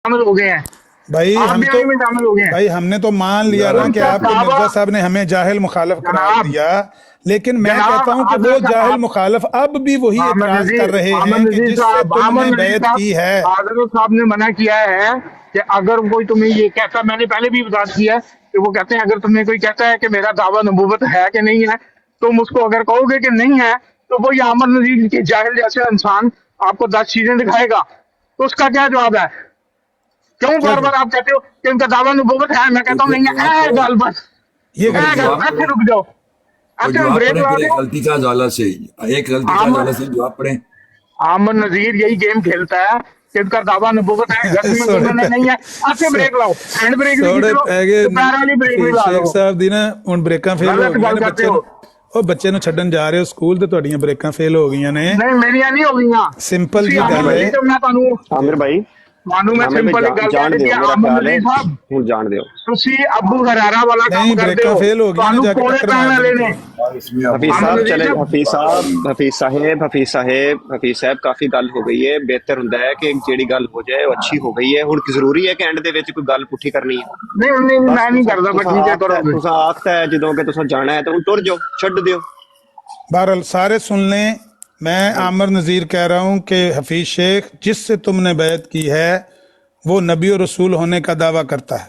शामिल हो गए हैं, भाई आप हम भी तो आगे में शामिल हो गए हैं। भाई हमने तो मान लिया ना कि उनका आपको दावा मिर्जा साहब ने हमें जाहिल मुखालफ करार जनाब दिया, लेकिन मैं जनाब कहता हूं कि वो आदर जाहिल आप मुखालफ अब भी वही एतराज कर रहे हैं कि जिससे तुमने बैत की है। आदर साहब ने मना किया है कि अगर कोई तुम्हें ये कहता, मैंने पहले भी बता दिया है कि वो कहते हैं अगर तुम्हें कोई कहता है कि मेरा दावा नबूवत है कि नहीं है, तुम उसको अगर कहोगे कि नहीं है, तो वो ये आमर नजीर के जाहिल जैसे इंसान आपको 10 चीजें दिखाएगा, तो उसका क्या जवाब है? क्यों क्या बार बार आप कहते हो कि उनका दावा नबूवत है? मैं कहता हूँ नहीं है, ऐ गल बस, ये ऐ गलती है। गल, ऐसे रुक जाओ, तो ऐसे जवाब ब्रेक पढ़े लगा फिर एक दो। गलती का हवाला से, एक गलती का आमर हवाला से जवाब पढ़े। आमर नजीर यही गेम खेलता है कि इनका दावा नबूवत है, घर में सोने सुनने नहीं है, ऐसे पै ब्रेक लाओ, हैंड ब्रेक भी खींच सोने लो, पैगे तो पैर वाली ब्रेक भी ला शेख लो। ਸਾਹਿਬ ਦੀ ਨਾ ਹੁਣ ਬ੍ਰੇਕਾਂ ਫੇਲ ਹੋ गलत ਗਈਆਂ गल ਨੇ करते ਬੱਚੇ हो। ਨੂੰ ਉਹ ਬੱਚੇ ਨੂੰ ਛੱਡਣ ਜਾ ਰਹੇ ਹੋ ਸਕੂਲ ਤੇ ਤੁਹਾਡੀਆਂ ਬ੍ਰੇਕਾਂ ਫੇਲ ਹੋ ਗਈਆਂ ਨੇ। नहीं मेरिया नहीं हो गई। ਸਿੰਪਲ ਤੁਸੀਂ ਜੀ ਆਮਰ ਗੱਲ ਹੈ। ਨਜ਼ੀਰ ਤੋਂ ਮੈਂ आमिर भाई ਤੁਹਾਨੂੰ मैं आमिर भाई ਸਿੰਪਲ ਇੱਕ ਗੱਲ ਕਹਿ जान ਦਿੱਤੀ दियो ਹੈ, मेरा ਆਮਰ ख्याल है ਨਜ਼ੀਰ ਸਾਹਿਬ हूँ जान दियो। ਤੁਸੀਂ ਅਬੂ ਹਰਾਰਾ ਵਾਲਾ ਕੰਮ ਨਹੀਂ ਕਰਦੇ ਬ੍ਰੇਕਾਂ ਹੋ, ਫੇਲ ਹੋ ਗਈਆਂ ਨੇ ਤੁਹਾਨੂੰ ਜਾ ਕੇ ਕੋਲੇ ਟੱਕਰ ਪੈਣ ਮਾਰ ਵਾਲੇ ਦੇਣੀ। ਨੇ। और इसमें अब हफीज आमर साहब नजीर चले, ਸਾਹਿਬ हफीज साहब काफी गल हो गई है। बेहतर हुंदा है कि जेड़ी गल हो जाए वो अच्छी हो गई है। हुण जरूरी है कि एंड दे विच कोई गल पुट्ठी करनी है? नहीं नहीं बस मैं नहीं करता, पर ठीक है करोगे। तुसां आखता है जदों कि तुसां जाना है तो हुण टुर जाओ, छड्ड दियो। बहरहाल सारे सुन लें, मैं आमर नज़ीर कह रहा हूं कि हफीज शेख जिससे तुमने बैत की है वो नबी और रसूल होने का दावा करता है।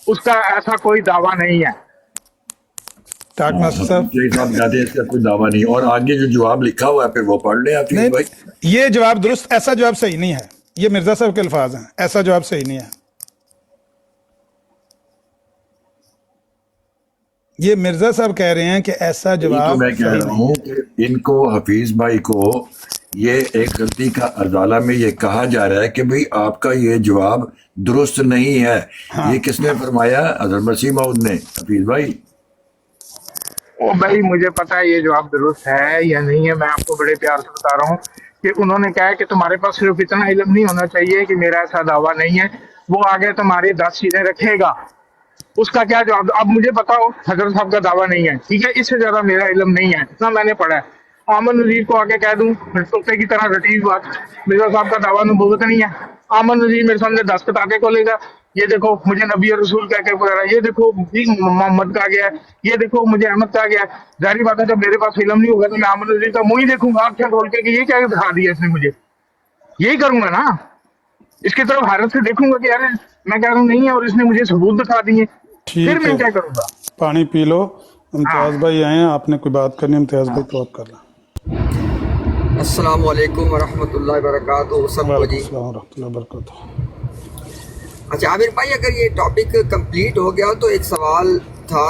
उसका ऐसा कोई दावा नहीं है। टाक मास्टर साहब साहब कहते हैं इसका कोई दावा नहीं, और आगे जो जवाब लिखा हुआ है फिर वो पढ़ लें आप नहीं, भाई। ये जवाब दुरुस्त, ऐसा जवाब सही नहीं है। ये मिर्जा साहब के अल्फाज हैं, ऐसा जवाब सही नहीं है। ये मिर्जा साहब कह रहे हैं कि ऐसा यही तो जवाब मैं कह सही रहा नहीं हूँ कि इनको, हफीज भाई को ये एक गलती का अदाला में ये कहा जा रहा है कि भाई आपका ये जवाब दुरुस्त नहीं है। ये किसने फरमाया? हज़रत मसीह मौद ने। हफीज भाई ओ भाई मुझे पता है ये जवाब दुरुस्त है या नहीं है, मैं आपको बड़े प्यार से बता रहा हूँ कि उन्होंने कहा है कि तुम्हारे पास सिर्फ इतना इल्म नहीं होना चाहिए कि मेरा ऐसा दावा नहीं है, वो आगे तुम्हारे 10 चीजें रखेगा। उसका क्या जवाब? अब मुझे बताओ हजरत साहब का दावा नहीं है, ठीक है, इससे ज्यादा मेरा इल्म नहीं है, इतना मैंने पढ़ा है। आमर नजीर को आके कह दूं तोते की तरह रटी हुई बात, मिर्जा साहब का दावा नबूवत नहीं है। आमर नजीर मेरे सामने दस्तखत आके खोलेगा, ये देखो मुझे नबी और रसूल कह के पुकारा, ये देखो मोहम्मद का गया है, ये देखो मुझे अहमद का गया है। जाहिर बात है जब मेरे पास इल्म नहीं होगा तो मैं आमर नजीर का मुंह ही देखूंगा आंखें खोल के कि ये क्या दिखा दिया इसने मुझे, यही करूंगा ना। इसकी तरफ हैरत से देखूंगा कि यार मैं कह रहा हूँ नहीं है और इसने मुझे सबूत दिखा दिए, फिर ठीक मैं है। क्या करूंगा? पानी पी लो। इम्तियाज भाई आए हैं, आपने कोई बात करनी है इम्तियाज भाई तो आप कर लें। अस्सलाम वालेकुम वरहमतुल्लाहि वबरकातुहू सबको जी। अस्सलाम वालेकुम वरहमतुल्लाह। अच्छा आमिर भाई, अगर ये टॉपिक कंप्लीट हो गया तो एक सवाल था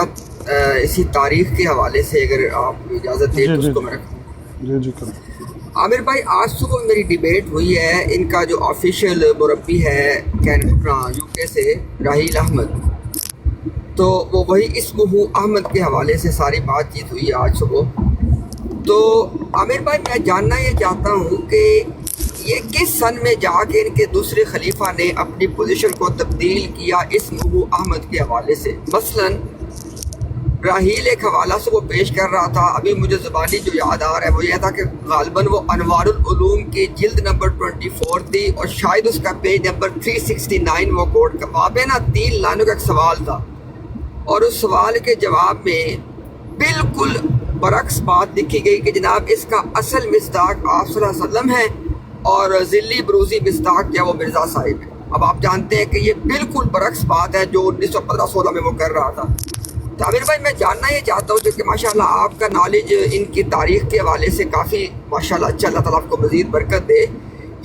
इसी तारीख के हवाले से, अगर आप इजाज़त दें तो उसको मैं रखूं। जी जी करें। आमिर भाई, आज सुबह मेरी डिबेट हुई है, इनका जो ऑफिशियल मुरब्बी है कैनेडा यूके से राहील अहमद, तो वो वही इस्मुहु अहमद के हवाले से सारी बातचीत हुई आज सुबह। तो आमिर भाई मैं जानना ये चाहता हूँ कि ये किस सन में जाके इनके दूसरे खलीफा ने अपनी पोजीशन को तब्दील किया इस्मुहु अहमद के हवाले से। मसलन राहील एक हवाला से वो पेश कर रहा था, अभी मुझे ज़ुबानी जो याद आ रहा है वो ये था कि गालबन वो अनवारुल उलूम की जिल्द नंबर 24 थी और शायद उसका पेज नंबर 369 वो कोट का। वहाँ पे ना 3 लाइनों का एक सवाल था और उस सवाल के जवाब में बिल्कुल बरक्स बात लिखी गई कि जनाब इसका असल मिस्दाक आप सल्लल्लाहु अलैहि वसल्लम है और ज़िल्ली बरूज़ी मिस्दाक क्या वो मिर्ज़ा साहिब है। अब आप जानते हैं कि ये बिल्कुल बरक्स बात है जो 1915-16 में वो कर रहा था। तो आमिर भाई मैं जानना ये चाहता हूँ कि माशाल्लाह आपका नॉलेज इनकी तारीख़ के हवाले से काफ़ी माशाल्लाह अच्छा, अल्लाह ताला आपको मज़ीद बरकत दे।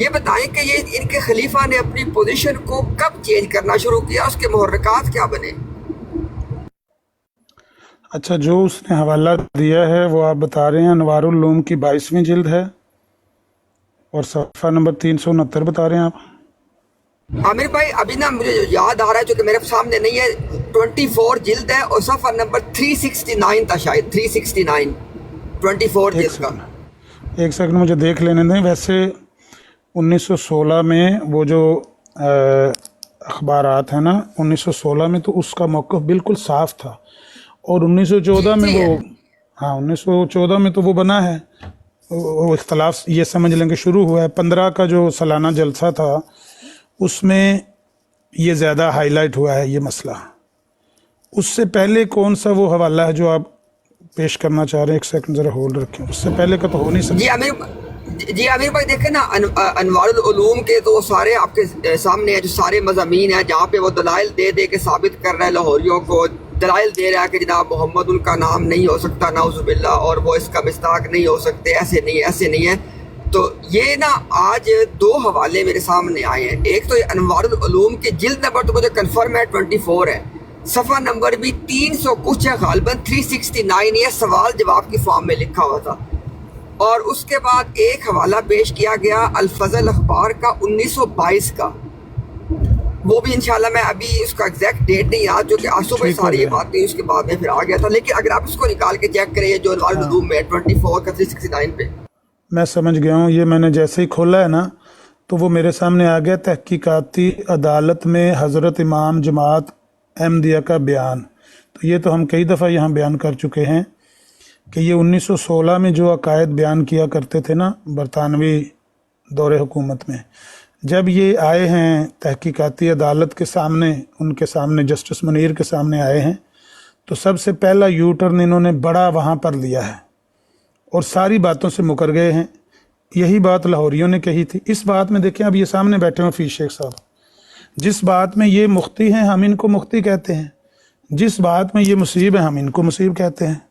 ये बताएं कि ये इनके खलीफा ने अपनी पोजीशन को कब चेंज करना शुरू किया, उसके मुहर्रिकात क्या बने? अच्छा, जो उसने हवाला दिया है वो आप बता रहे हैं अनवारुल उलूम की 22वीं जिल्द है और सफ़ा नंबर 369 बता रहे हैं आप। आमिर भाई अभी ना मुझे जो याद आ रहा है जो कि मेरे सामने नहीं है, 24 जिल्द है और सफ़ा नंबर 369 था, शायद 369 24 जिल्द का। एक सेकंड मुझे देख लेने दें। वैसे 1916 में वो जो अखबारात है ना, 1916 में तो उसका मौक़िफ़ बिल्कुल साफ था और 1914 में वो, हाँ 1914 में तो वो बना है वो इख्तलाफ ये समझ लें कि शुरू हुआ है। 15 का जो सालाना जलसा था उसमें ये ज़्यादा हाईलाइट हुआ है ये मसला। उससे पहले कौन सा वो हवाला है जो आप पेश करना चाह रहे हैं? एक सेकंड ज़रा होल्ड रखें, उससे पहले का तो हो नहीं सकता। जी आमिर भाई देखें ना, अनवारुल उलूम के तो सारे आपके सामने है, जो सारे मज़ामीन हैं जहाँ पे वो दलाइल दे दे के साबित कर रहा है लाहौरियों को, दलाइल दे रहा है कि जनाब मोहम्मद उनका नाम नहीं हो सकता नाउज़ुबिल्लाह, और वो इसका मिस्ताक नहीं हो सकते, ऐसे नहीं है। तो ये ना आज 2 हवाले मेरे सामने आए हैं। एक तो ये अनवारुल उलूम के जिल्द नंबर तो मुझे कन्फर्म है 24 है, सफ़ा नंबर भी 300 कुछ है, गालिबन 369 ये सवाल जवाब की फॉर्म में लिखा हुआ था। और उसके बाद एक हवाला पेश किया गया अल-फज़ल अखबार का 1922 का, वो भी इंशाल्लाह मैं अभी उसका एग्जैक्ट डेट नहीं याद, जो कि आज सुबह सारी ये बातें उसके बाद में फिर आ गया था। लेकिन अगर आप इसको निकाल के चेक करें जो अनवारुल में 24 का 369 पे, मैं समझ गया हूँ। ये मैंने जैसे ही खोला है ना तो वो मेरे सामने आ गया, तहकीकाती अदालत में हज़रत इमाम जमात अहमदिया का बयान। तो ये तो हम कई दफ़ा यहाँ बयान कर चुके हैं कि ये 1916 में जो अकायद बयान किया करते थे ना बरतानवी दौरे हुकूमत में, जब ये आए हैं तहकीकाती अदालत के सामने, उनके सामने जस्टिस मुनीर के सामने आए हैं, तो सबसे पहला यू टर्न इन्होंने बड़ा वहाँ पर लिया है और सारी बातों से मुकर गए हैं। यही बात लाहौरियों ने कही थी। इस बात में देखें, अब ये सामने बैठे हैं हफीज़ शेख साहब, जिस बात में ये मुफ्ती हैं हम इनको मुफ्ती कहते हैं, जिस बात में ये मुसीब है हम इनको मुसीब कहते हैं।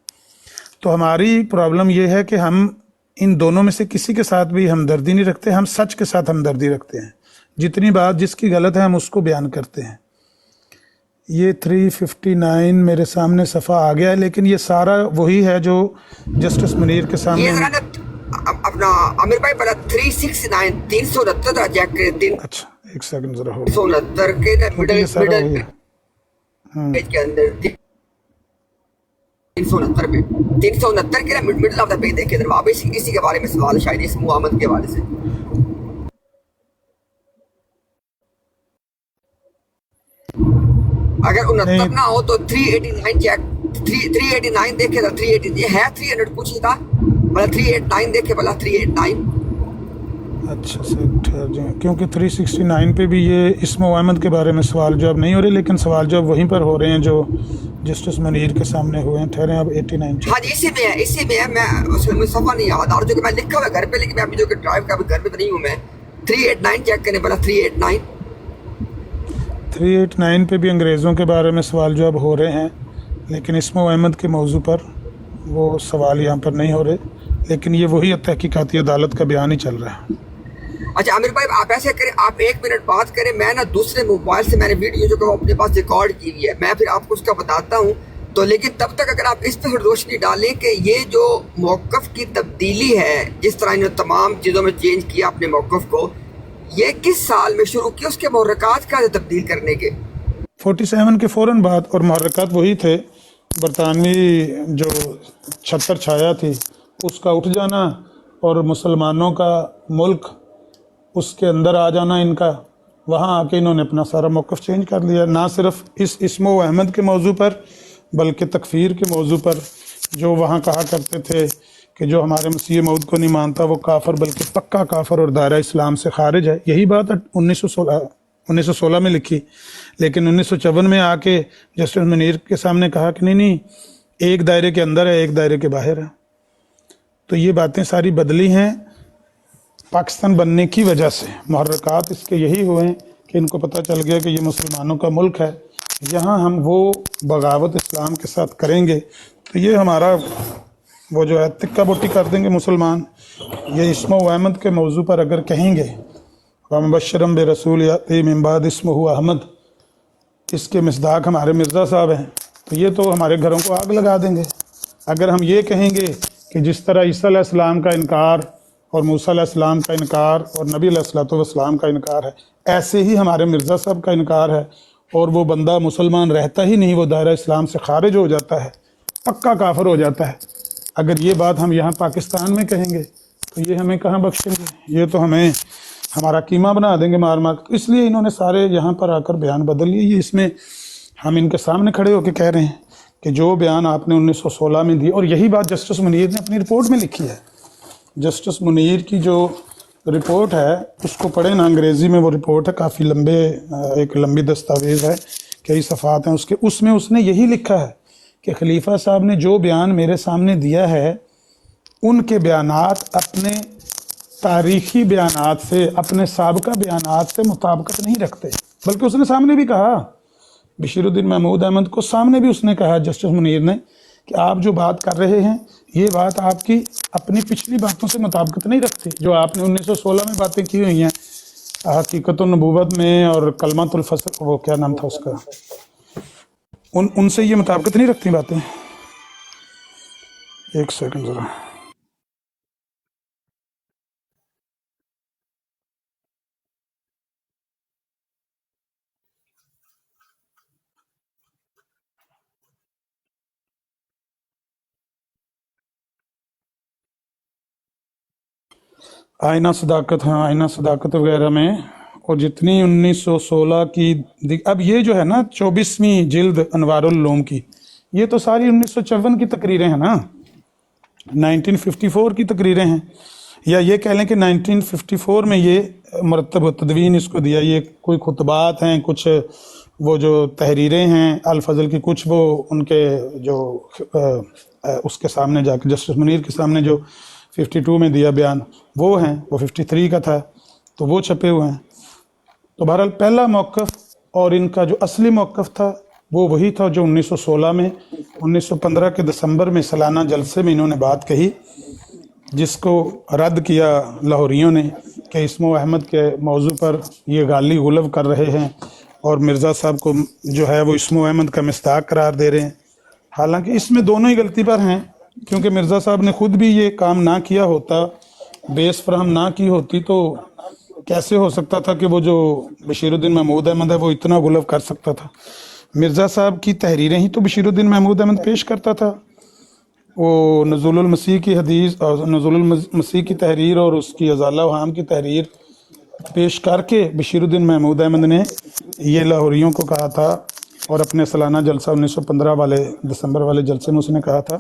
तो हमारी प्रॉब्लम ये है कि हम इन दोनों में से किसी के साथ भी हमदर्दी नहीं रखते, हम सच के साथ हमदर्दी रखते हैं। जितनी बात जिसकी गलत है हम उसको बयान करते हैं। ये 359 मेरे सामने सफ़ा आ गया है, लेकिन ये सारा वही है जो जस्टिस मुनीर के सामने। ये अपना आमिर भाई बड़ा 369 369 चेक करें। अच्छा एक सेकंड जरा हो, 369 के मिडल पेज के अंदर 369 पे 369 के मिडल ऑफ द पेज देखिए जरा, आप इसी के बारे में सवाल शायद इस मुहम्मद के हवाले से। अगर 69 ना हो तो 389 चेक 389 देखे था, 380 ये है 300 कुछ ही था, भला 389 देखे भला 389। अच्छा सर ठहर जाए, क्योंकि 369 पे भी ये इस्मो अहमद के बारे में सवाल जवाब नहीं हो रहे, लेकिन सवाल जवाब वहीं पर हो रहे हैं जो जस्टिस मुनीर के सामने हुए हैं। ठहरे अब 89। हाँ जी इसी में है, मैं उसमें सफ़ा नहीं याद और जो कि मैं लिखा हुआ घर पे, लेकिन मैं अभी जो कि ड्राइव का घर पे तो नहीं हूँ मैं। 389 चेक करने भला 389 पे भी अंग्रेज़ों के बारे में सवाल जवाब हो रहे हैं, लेकिन इस्मो अहमद के मौजू पर वो सवाल यहाँ पर नहीं हो रहे, लेकिन ये वही तहकीकाती अदालत का बयान ही चल रहा है। अच्छा आमिर भाई आप ऐसे करें, आप 1 मिनट बात करें, मैं ना दूसरे मोबाइल से मैंने वीडियो जो कि अपने पास रिकॉर्ड की हुई है, मैं फिर आपको उसका बताता हूँ। तो लेकिन तब तक अगर आप इस पर रोशनी डालें कि ये जो मौक़िफ़ की तब्दीली है, जिस तरह इन्होंने तमाम चीज़ों में चेंज किया अपने मौक़िफ़ को, ये किस साल में शुरू किया, उसके मुहर्रकात का तब्दील करने के 47 के फ़ौरन बाद, और मुहर्रकात वही थे, बरतानवी जो छतर छाया थी उसका उठ जाना और मुसलमानों का मुल्क उसके अंदर आ जाना इनका, वहाँ आके इन्होंने अपना सारा मौक़िफ़ चेंज कर लिया। ना सिर्फ इस इस्मो अहमद के मौजू पर बल्कि तकफ़ीर के मौजू पर, जो वहाँ कहा करते थे कि जो हमारे मसीह मौद को नहीं मानता वो काफर, बल्कि पक्का काफर और दायरा इस्लाम से खारिज है। यही बात 1916 में लिखी, लेकिन 1954 में आके जस्टिस मुनीर के सामने कहा कि नहीं एक दायरे के अंदर है, एक दायरे के बाहर है। तो ये बातें सारी बदली हैं पाकिस्तान बनने की वजह से। मुहर्रकात इसके यही हुए हैं कि इनको पता चल गया कि ये मुसलमानों का मुल्क है, यहाँ हम वो बगावत इस्लाम के साथ करेंगे तो ये हमारा वो जो है तिक्का बोटी कर देंगे मुसलमान। ये इस्मो अहमद के मौजू पर अगर कहेंगे वमबशरम बे रसूल याती मिन बाद इस्मुहु अहमद, इसके मिसदाक हमारे मिर्ज़ा साहब हैं, तो ये तो हमारे घरों को आग लगा देंगे। अगर हम ये कहेंगे कि जिस तरह ईसा अलैहिस्सलाम का इनकार और मूसा अलैहिस्सलाम का इनकार और नबी अलैहिस्सलाम का इनकार है, ऐसे ही हमारे मिर्ज़ा साहब का इनकार है, और वो बंदा मुसलमान रहता ही नहीं, वो दायरा इस्लाम से खारिज हो जाता है, पक्का काफिर हो जाता है। अगर ये बात हम यहाँ पाकिस्तान में कहेंगे तो ये हमें कहाँ बख्शेंगे, ये तो हमें हमारा कीमा बना देंगे मार मार। तो इसलिए इन्होंने सारे यहाँ पर आकर बयान बदल लिए। ये इसमें हम इनके सामने खड़े होकर कह रहे हैं कि जो बयान आपने 1916 में दी, और यही बात जस्टिस मुनीर ने अपनी रिपोर्ट में लिखी है, जस्टिस मुनीर की जो रिपोर्ट है उसको पढ़े ना, अंग्रेज़ी में वो रिपोर्ट है, काफ़ी लंबे एक लंबी दस्तावेज़ है, कई सफ़ात हैं उसके, उसमें उसने यही लिखा है कि खलीफा साहब ने जो बयान मेरे सामने दिया है उनके बयानात अपने तारीख़ी बयानात से, अपने साबिक़ा बयानात से मुताबिकत नहीं रखते। बल्कि उसने सामने भी कहा, बशीरुद्दीन महमूद अहमद को सामने भी उसने कहा जस्टिस मुनीर ने कि आप जो बात कर रहे हैं ये बात आपकी अपनी पिछली बातों से मुताबिकत नहीं रखती, जो आपने 1916 में बातें की हुई हैं हकीकतुन नबूवत में और कलमातुल फस्ल, वो क्या नाम था उसका, उनसे ये मुताबिकत नहीं रखती बातें। एक सेकंड ज़रा, आईना सदाकत, हाँ आईना सदाकत वगैरह में, और जितनी 1916 की, अब ये जो है ना 24वीं जिल्द अनवारुल उलूम की, ये तो सारी 1954 की तकरीरें हैं ना, 1954 की तकरीरें हैं, या ये कह लें कि 1954 में ये मरतब तदवीन इसको दिया, ये कोई खुतबात हैं, कुछ वो जो तहरीरें हैं अल फजल की, कुछ वो उनके जो उसके सामने जाकर जस्टिस मुनीर के सामने जो 52 में दिया बयान वो हैं, वो 53 का था तो वो छपे हुए हैं। तो बहरहाल पहला मौक़िफ़ और इनका जो असली मौक़िफ़ था वो वही था जो 1916 में, 1915 के दिसंबर में सालाना जलसे में इन्होंने बात कही, जिसको रद्द किया लाहौरियों ने कि इस्मो अहमद के मौजू पर ये गाली गुलव कर रहे हैं और मिर्ज़ा साहब को जो है वो इस्मो अहमद का मिस्ताक करार दे रहे हैं। हालांकि इसमें दोनों ही गलती पर हैं, क्योंकि मिर्ज़ा साहब ने खुद भी ये काम ना किया होता, बेस फराहम ना की होती, तो कैसे हो सकता था कि वो जो बशीरुद्दीन महमूद अहमद है वो इतना गुलव कर सकता था। मिर्ज़ा साहब की तहरीरें ही तो बशीरुद्दीन महमूद अहमद पेश करता था, वो नज़ुलुल मसीह की हदीस और नज़ुलुल मसीह की तहरीर और उसकी अज़ाला वहाम की तहरीर पेश करके बशीरुद्दीन महमूद अहमद ने ये लाहौरियों को कहा था, और अपने सालाना जलसा 1915 वाले दिसंबर वाले जलसे में उसने कहा था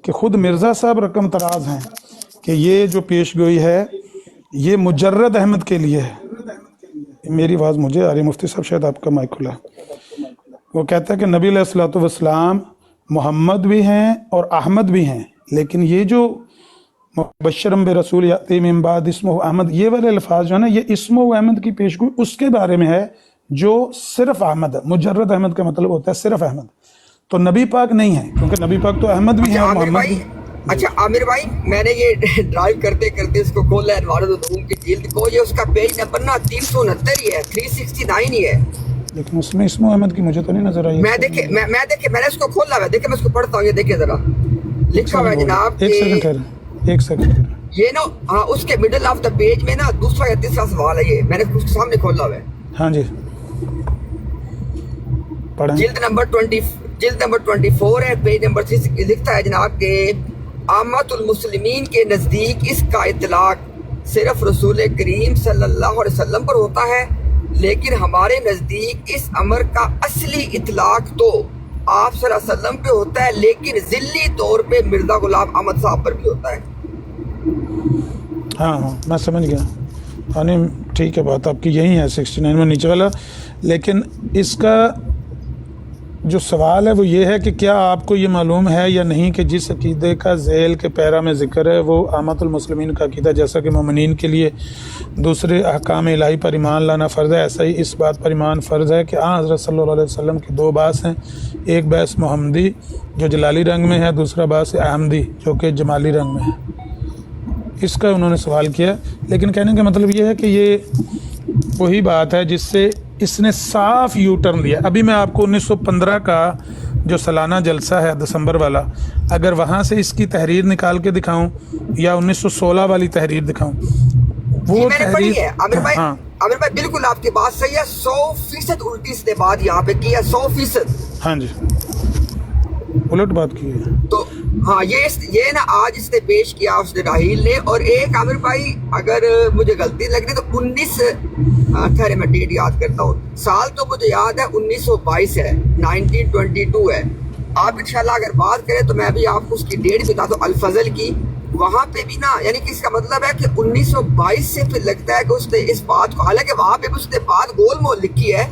कि ख़ुद मिर्ज़ा साहब रकम तराज हैं कि ये जो पेश गोई है ये मुजर्रद अहमद के लिए है। मेरी आवाज़ मुझे आ रही, मुफ्ती साहब शायद आपका माइक खुला। वो कहता है कि नबी अलैहिस्सलातु वस्सलाम मोहम्मद भी हैं और अहमद भी हैं, लेकिन ये जो मुबश्शिरम बिरसूल याती मिन बाद इस्मुहु अहमद, ये वाले अल्फाज जो है ना, ये इस्मुहु अहमद की पेशगोई उसके बारे में है जो सिर्फ अहमद है। मुजर्रद अहमद का मतलब होता है सिर्फ अहमद, तो नबी पाक नहीं है, क्योंकि नबी पाक तो अहमद भी हैं और मोहम्मद भी। अच्छा आमिर भाई, मैंने ये ड्राइव करते करते इसको खोला है अनवारुल उलूम की जिल्द को, ये उसका पेज नंबर ना 369 ही है, 369 ही है, लेकिन उसमें इस्मो अहमद की मुझे तो नहीं नजर आई। मैं देखे मैंने इसको खोला हुआ है, देखिए मैं इसको पढ़ता हूँ, ये देखिए जरा, लिखा हुआ है जनाब। एक सेकंड ये ना, हाँ उसके मिडिल ऑफ द पेज में ना दूसरा या तीसरा सवाल है, ये मैंने उसके सामने खोला हुआ है। हाँ जी पढ़ें। जिल्द नंबर 24 है, पेज नंबर 6 लिखता है जनाब के आमतुल मुस्लिमीन के नज़दीक इसका इतलाक सिर्फ रसूल करीम सल्लल्लाहु अलैहि वसल्लम पर होता है, लेकिन हमारे नज़दीक इस अमर का असली इतलाक तो आप सल्लल्लाहु अलैहि वसल्लम पे होता है, लेकिन ज़िल्ली तौर पे मिर्ज़ा गुलाम अहमद साहब पर भी होता है। हाँ मैं समझ गया, यानी ठीक है बात आपकी यही है 69 में नीचे वाला। लेकिन इसका जो सवाल है वो ये है कि क्या आपको ये मालूम है या नहीं कि जिस अकीदे का ज़ैल के पैरा में ज़िक्र है वो आमतुल मुस्लिमीन का अकीदा, जैसा कि मोमिनीन के लिए दूसरे अहकाम इलाही पर ईमान लाना फ़र्ज़ है, ऐसा ही इस बात पर ईमान फ़र्ज़ है कि हज़रत सल्लल्लाहु अलैहि वसल्लम की दो बास हैं, एक बास मोहम्मदी जो जलाली रंग में है, दूसरा बास अहमदी जो कि जमाली रंग में है। इसका उन्होंने सवाल किया, लेकिन कहने का मतलब ये है कि ये वही बात है जिससे इसने साफ यू टर्न लिया। अभी मैं आपको 1915 का जो सालाना जलसा है दिसंबर वाला, अगर वहाँ से इसकी तहरीर निकाल के दिखाऊं या 1916 वाली तहरीर दिखाऊं, वो तहरीर है आमिर भाई, हाँ। आमिर भाई बिल्कुल आपकी बात सही है, 100% उल्टी इसने बात यहाँ पे की है, 100%। हाँ जी उलट बात की है। तो हाँ ये ना आज इसने पेश किया उसने राहील ने, और एक आमिर भाई अगर मुझे गलती लग रही तो 19 खैर मैं डेट याद करता हूँ, साल तो मुझे याद है 1922 है, 1922 है। आप इंशाल्लाह अगर बात करें तो मैं भी आपको उसकी डेट बताता हूँ। अल फजल की وہاں پہ بھی نا یعنی کہ اس کا مطلب ہے کہ 1922 سے پھر لگتا ہے کہ اس نے اس بات کو، حالانکہ وہاں پہ اس نے بات گول مول لکھی ہے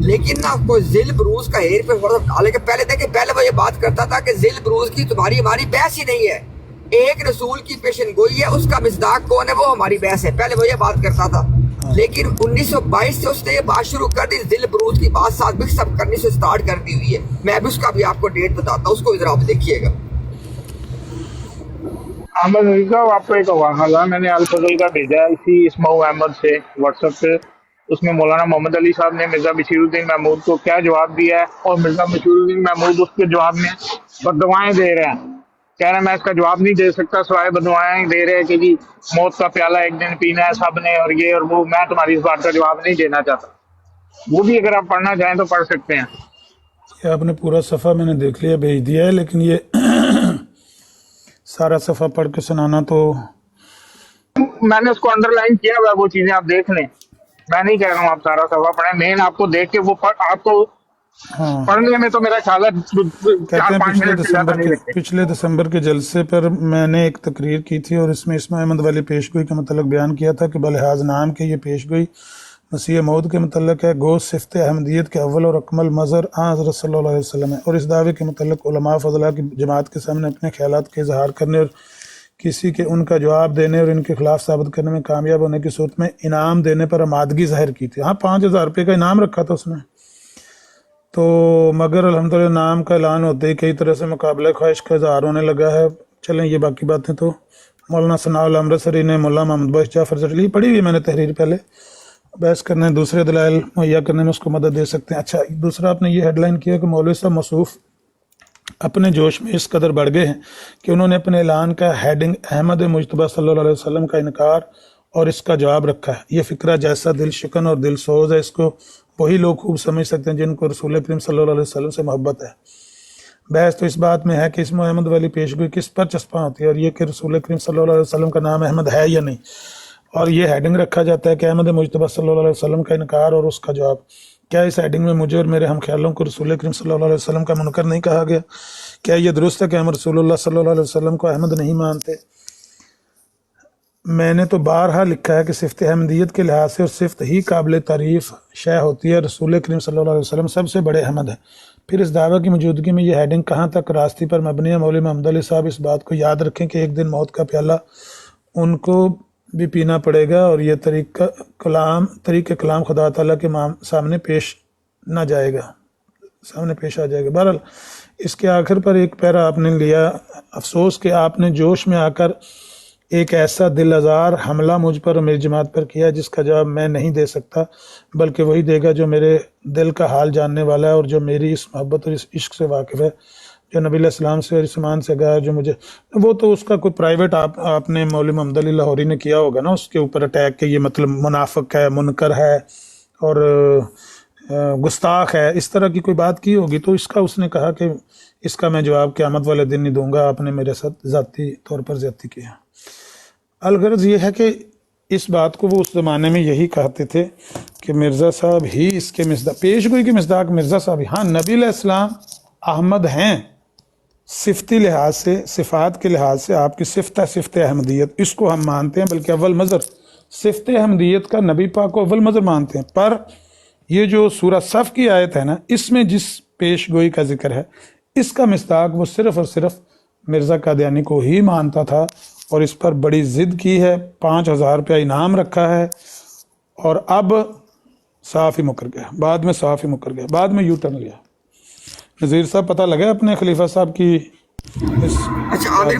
لیکن نا کوئی ذیل بروز کا ہیر پہ، حالانکہ پہلے دیکھیں پہلے وہ یہ بات کرتا تھا کہ ذیل بروز کی تمہاری ہماری بحث ہی نہیں ہے، ایک رسول کی پیشن گوئی ہے، اس کا مصداق کون ہے وہ ہماری بحث ہے، پہلے وہ یہ بات کرتا تھا۔ لیکن 1922 سے اس نے یہ بات شروع کر دی، ذیل بروز کی بات ساتھ مکس اپ کرنے سے سٹارٹ کر دی ہوئی ہے۔ میں اب اس کا بھی آپ کو ڈیٹ بتاتا ہوں، اس کو ذرا آپ دیکھیے گا۔ احمد نذیر صاحب آپ کو ایک حوالہ میں نے الفضل کا بھیجا ہے اسی اسماؤ احمد سے واٹس ایپ پہ، اس میں مولانا محمد علی صاحب نے مرزا بشیر الدین محمود کو کیا جواب دیا ہے، اور مرزا بشیر الدین محمود اس کے جواب میں بددعائیں دے رہے ہیں، کہہ رہے ہیں میں اس کا جواب نہیں دے سکتا، سوائے بددعائیں دے رہے ہیں کہ جی موت کا پیالہ ایک دن پینا ہے سب نے اور یہ اور وہ، میں تمہاری اس بات کا جواب نہیں دینا چاہتا۔ وہ بھی اگر آپ پڑھنا چاہیں تو پڑھ سکتے ہیں۔ یہ آپ نے پورا صفحہ میں نے دیکھ لیا، بھیج دیا ہے، لیکن یہ سارا صفحہ پڑھ کے سنانا تو میں نے اس کو انڈر لائن کیا ہوا ہے، وہ چیزیں آپ دیکھ لیں، میں نہیں کہہ رہا ہوں آپ سارا صفحہ پڑھیں، مین آپ کو دیکھ کے وہ آپ کو ہاں پڑھنے میں تو میرا خیال ہے کہتے 4-5 ہیں منٹ سے زیادہ نہیں لگتے۔ پچھلے دسمبر کے جلسے پر میں نے ایک تقریر کی تھی اور اس میں اسماء احمد والی پیشگوئی کے متعلق بیان کیا تھا کہ بلحاظ نام کے یہ پیشگوئی مسیح موعود کے متعلق ہے، گو صفت احمدیت کے اول اور اکمل مظہر حضرت صلی اللہ علیہ وسلم ہے، اور اس دعوے کے متعلق علماء فضلاء کی جماعت کے سامنے اپنے خیالات کے اظہار کرنے اور کسی کے ان کا جواب دینے اور ان کے خلاف ثابت کرنے میں کامیاب ہونے کی صورت میں انعام دینے پر آمادگی ظاہر کی تھی۔ ہاں 5,000 روپے کا انعام رکھا تھا اس نے، تو مگر الحمدللہ نام کا اعلان ہوتے ہی کئی طرح سے مقابلہ خواہش کا اظہار ہونے لگا ہے۔ چلیں یہ باقی باتیں تو مولانا ثناء اللہ امرتسری نے مولانا محمد بخش جعفر زٹلی پڑھی ہوئی، میں نے تحریر پہلے، بحث کرنے دوسرے دلائل مہیا کرنے میں اس کو مدد دے سکتے ہیں۔ اچھا دوسرا آپ نے یہ ہیڈ لائن کیا کہ مولوی صاحب موصوف اپنے جوش میں اس قدر بڑھ گئے ہیں کہ انہوں نے اپنے اعلان کا ہیڈنگ احمد مجتبیٰ صلی اللہ علیہ وسلم کا انکار اور اس کا جواب رکھا ہے۔ یہ فکرہ جیسا دل شکن اور دل سوز ہے، اس کو وہی لوگ خوب سمجھ سکتے ہیں جن کو رسول کریم صلی اللہ علیہ وسلم سے محبت ہے۔ بحث تو اس بات میں ہے کہ اسم احمد والی پیشگوئی کس پر چسپاں ہوتی ہے، اور یہ کہ رسول کریم صلی اللہ علیہ وسلم کا نام احمد ہے یا نہیں، اور یہ ہیڈنگ رکھا جاتا ہے کہ احمد مجتبیٰ صلی اللہ علیہ وسلم کا انکار اور اس کا جواب۔ کیا اس ہیڈنگ میں مجھے اور میرے ہم خیالوں کو رسول کریم صلی اللہ علیہ وسلم کا منکر نہیں کہا گیا؟ کیا یہ درست ہے کہ ہم رسول اللہ صلی اللہ علیہ وسلم کو احمد نہیں مانتے؟ میں نے تو بارہا لکھا ہے کہ صفت احمدیت کے لحاظ سے اور صفت ہی قابل تعریف شے ہوتی ہے، رسول کریم صلی اللہ علیہ وسلم سب سے بڑے احمد ہیں۔ پھر اس دعویٰ کی موجودگی میں یہ ہیڈنگ کہاں تک راستی پر مبنی ہے؟ مولوی محمد علی صاحب اس بات کو یاد رکھیں کہ ایک دن موت کا پیالہ ان کو بھی پینا پڑے گا اور یہ طریق کلام خدا تعالیٰ کے سامنے پیش آ جائے گا۔ بہرحال اس کے آخر پر ایک پیرا آپ نے لیا، افسوس کہ آپ نے جوش میں آ کر ایک ایسا دل آزار حملہ مجھ پر اور میری جماعت پر کیا جس کا جواب میں نہیں دے سکتا، بلکہ وہی دے گا جو میرے دل کا حال جاننے والا ہے اور جو میری اس محبت اور اس عشق سے واقف ہے، جو نبی علیہ السلام سے اور اس ایمان سے گیا، جو مجھے وہ تو اس کا کوئی پرائیویٹ آپ نے مولوی محمد علی لاہوری نے کیا ہوگا نا اس کے اوپر اٹیک کہ یہ مطلب منافق ہے، منکر ہے اور گستاخ ہے، اس طرح کی کوئی بات کی ہوگی، تو اس کا اس نے کہا کہ اس کا میں جواب قیامت والے دن نہیں دوں گا، آپ نے میرے ساتھ ذاتی طور پر زیادتی کیا۔ الغرض یہ ہے کہ اس بات کو وہ اس زمانے میں یہی کہتے تھے کہ مرزا صاحب ہی اس کے مصداق، پیشگوئی کے مصداق مرزا صاحب ہی۔ ہاں نبی علیہ السلام احمد ہیں صفتی لحاظ سے، صفات کے لحاظ سے آپ کی صفت ہے صفت احمدیت، اس کو ہم مانتے ہیں، بلکہ اول مظہر صفت احمدیت کا نبی پاک کو اول مظہر مانتے ہیں۔ پر یہ جو سورہ صف کی آیت ہے نا، اس میں جس پیش گوئی کا ذکر ہے، اس کا مصداق وہ صرف اور صرف مرزا قادیانی کو ہی مانتا تھا اور اس پر بڑی ضد کی ہے، 5,000 روپیہ انعام رکھا ہے، اور اب صاف ہی مکر گیا، بعد میں یو ٹرن لیا۔ نذیر صاحب پتہ لگا اپنے خلیفہ صاحب کی اچھا عامر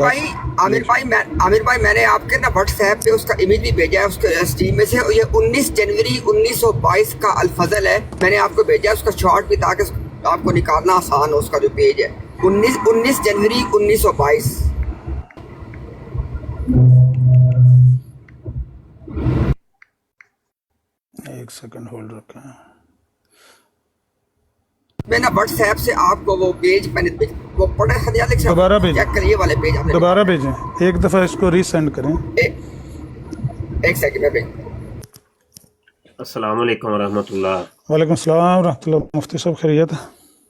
بھائی میں نے آپ کے نا واٹس ایپ پہ اس کا امیج بھی بھیجا ہے، اس کے اسٹریم میں سے، یہ 19 جنوری 1922 کا الفضل ہے، میں نے آپ کو بھیجا ہے اس کا شارٹ بھی تاکہ آپ کو نکالنا آسان ہو، اس کا جو پیج ہے 19 جنوری 1922۔ ایک سیکنڈ ہولڈ رکھیں، میں نا واٹس ایپ سے آپ کو وہ پیج میں نے وہ پڑھا ہے، دوبارہ بھیجیں، چیک کریے والے پیج، دوبارہ بھیجیں، ایک دفعہ اس کو ری سینڈ کریں۔ ایک سیکنڈ میں بھیج۔ السلام علیکم ورحمۃ اللہ۔ وعلیکم السلام ورحمۃ اللہ، مفتی صاحب خیریت؟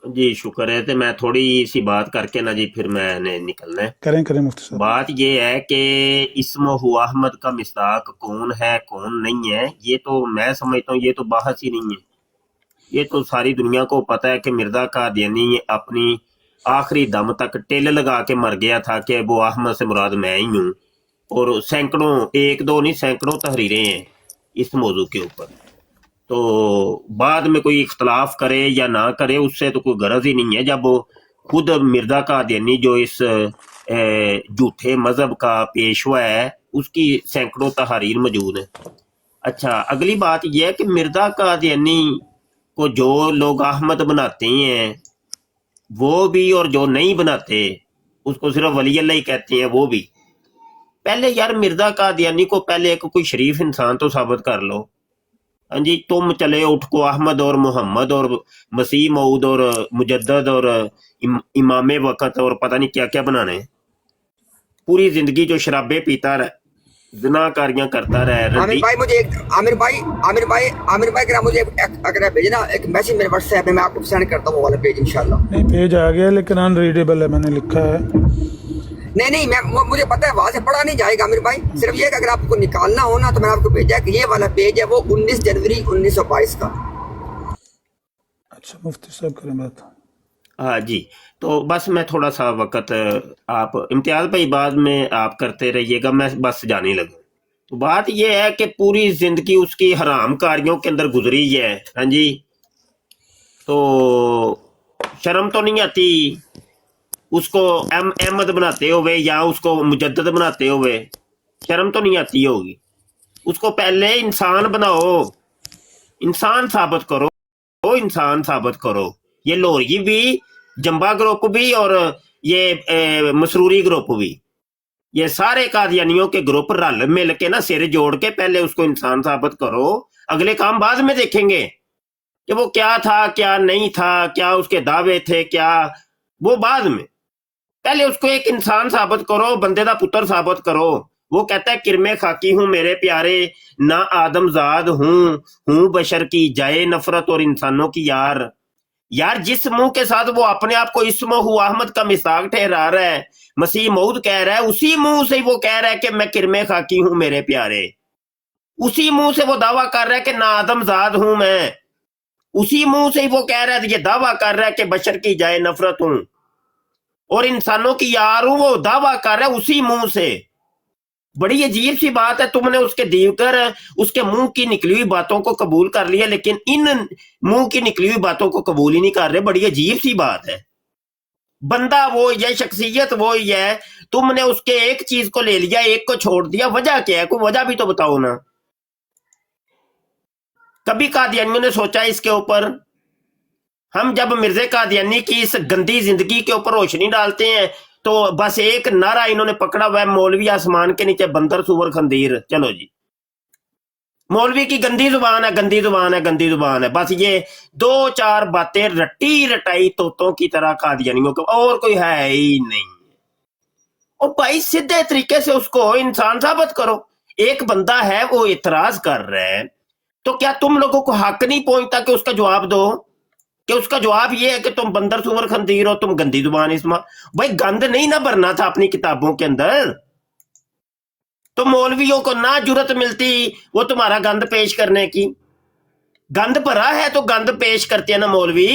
जी शुक्र है। तो मैं थोड़ी सी बात करके ना जी फिर मैंने निकलना है। करें करें मुफ्ती साहब। बात ये है कि इस्म हुआ अहमद का मिस्दाक कौन है कौन नहीं है, ये तो मैं समझता हूँ ये तो बहस ही नहीं है। ये तो सारी दुनिया को पता है कि मिर्जा कादियानी अपनी आखिरी दम तक टेल लगा के मर गया था कि वो अहमद से मुराद मैं ही हूँ, और सैकड़ों, एक दो नहीं सैकड़ों तहरीरें हैं इस मौजू के ऊपर। तो बाद में कोई इख्तलाफ करे या ना करे उससे तो कोई गरज ही नहीं है, जब वो खुद मिर्जा कादियानी जो इस झूठे मजहब का पेशवा है उसकी सैकड़ों तहरीर मौजूद है। अच्छा, अगली बात यह है कि मिर्जा कादियानी को जो लोग अहमद बनाते हैं वो भी, और जो नहीं बनाते उसको सिर्फ वली अल्लाह ही कहते हैं वो भी। पहले यार मिर्जा कादियानी को पहले एक कोई शरीफ इंसान तो साबित कर लो। हाँ जी, तुम चले उठ को अहमद और मोहम्मद और मसीह मऊद और मुजद्दद और इमाम वक़्त और पता नहीं क्या क्या बनाने। पूरी जिंदगी जो शराबे पीता रहे, ज़िनाकारियां करता रहे, आमिर रड्डी। भाई मुझे एक आमिर भाई अगर आप मुझे अगर आप भेजना एक मैसेज मेरे व्हाट्सएप में, मैं आपको सेंड करता हूँ वो वाला पेज इंशाल्लाह। नहीं पेज आ गया लेकिन अनरीडेबल है, मैंने लिखा है। नहीं मुझे पता है वहां से पढ़ा नहीं जाएगा आमिर भाई। सिर्फ ये कि अगर आपको निकालना हो ना तो मैंने आपको भेजा कि ये वाला पेज है वो 19 जनवरी 1922 का। अच्छा मुफ्ती साहब करें बात। हाँ जी, तो बस मैं थोड़ा सा वक्त, आप इम्तियाज भाई बाद में आप करते रहिएगा, मैं बस जाने लगा। तो बात यह है कि पूरी जिंदगी उसकी हराम कारियों के अंदर गुजरी है। हाँ जी, तो शर्म तो नहीं आती उसको अहमद बनाते हुए या उसको मुजद्दद बनाते हुए? शर्म तो नहीं आती होगी। उसको पहले इंसान बनाओ, इंसान साबित करो, इंसान साबित करो। ये लोहरी भी, जंबा ग्रुप भी और ये मसरूरी ग्रुप भी, ये सारे कादियानियों के ग्रुप रल मिल के ना सिर जोड़ के पहले उसको इंसान साबित करो। अगले काम बाद में देखेंगे कि वो क्या था क्या नहीं था, क्या उसके दावे थे क्या, वो बाद में। पहले उसको एक इंसान साबित करो, बंदे दा पुत्र साबित करो। वो कहता है किरमे खाकी हूं मेरे प्यारे, ना आदमजाद हूं बशर की जाए नफरत और इंसानों की यार। यार जिस मुंह के साथ वो अपने आप को इस्म हुआ अहमद का मिसाक ठहरा रहा है, मसीह मऊद कह रहा है, उसी मुंह से वो कह रहा है कि मैं किरमे खाकी हूं मेरे प्यारे। उसी मुंह से वो दावा कर रहा है कि ना आदमजाद हूं मैं। उसी मुंह से ही वो कह रहा है, ये दावा कर रहा है कि बशर की जाए नफरत हूं और इंसानों की यार हूं। वो दावा कर रहा है उसी मुंह से। बड़ी अजीब सी बात है, तुमने उसके दीवकर उसके मुंह की निकली हुई बातों को कबूल कर लिया, लेकिन इन मुंह की निकली हुई बातों को कबूल ही नहीं कर रहे। बड़ी अजीब सी बात है। बंदा वो ही है, शख्सियत वो ही है, तुमने उसके एक चीज को ले लिया, एक को छोड़ दिया। वजह क्या है? कोई वजह भी तो बताओ ना। कभी कादियानियों ने सोचा इसके ऊपर? हम जब मिर्जा कादियानी की इस गंदी जिंदगी के ऊपर रोशनी डालते हैं तो बस एक नारा इन्होंने पकड़ा हुआ है, मौलवी आसमान के नीचे बंदर सुवर खंदीर। चलो जी, मौलवी की गंदी जुबान है, गंदी जुबान है, गंदी जुबान है। बस ये दो चार बातें रटी रटाई तोतों की तरह कादियानियों को, और कोई है ही नहीं। और भाई सीधे तरीके से उसको इंसान साबित करो। एक बंदा है वो इतराज कर रहा है, तो क्या तुम लोगों को हक नहीं पहुंचता कि उसका जवाब दो? कि उसका जवाब ये है कि तुम बंदर सुवर खंदीर हो, तुम गंदी जुबान इस्मा। भाई गंद नहीं ना भरना था अपनी किताबों के अंदर? तो मौलवियों को ना जुरत मिलती वो तुम्हारा गंद पेश करने की? गंद भरा है तो गंद पेश करते हैं ना मौलवी।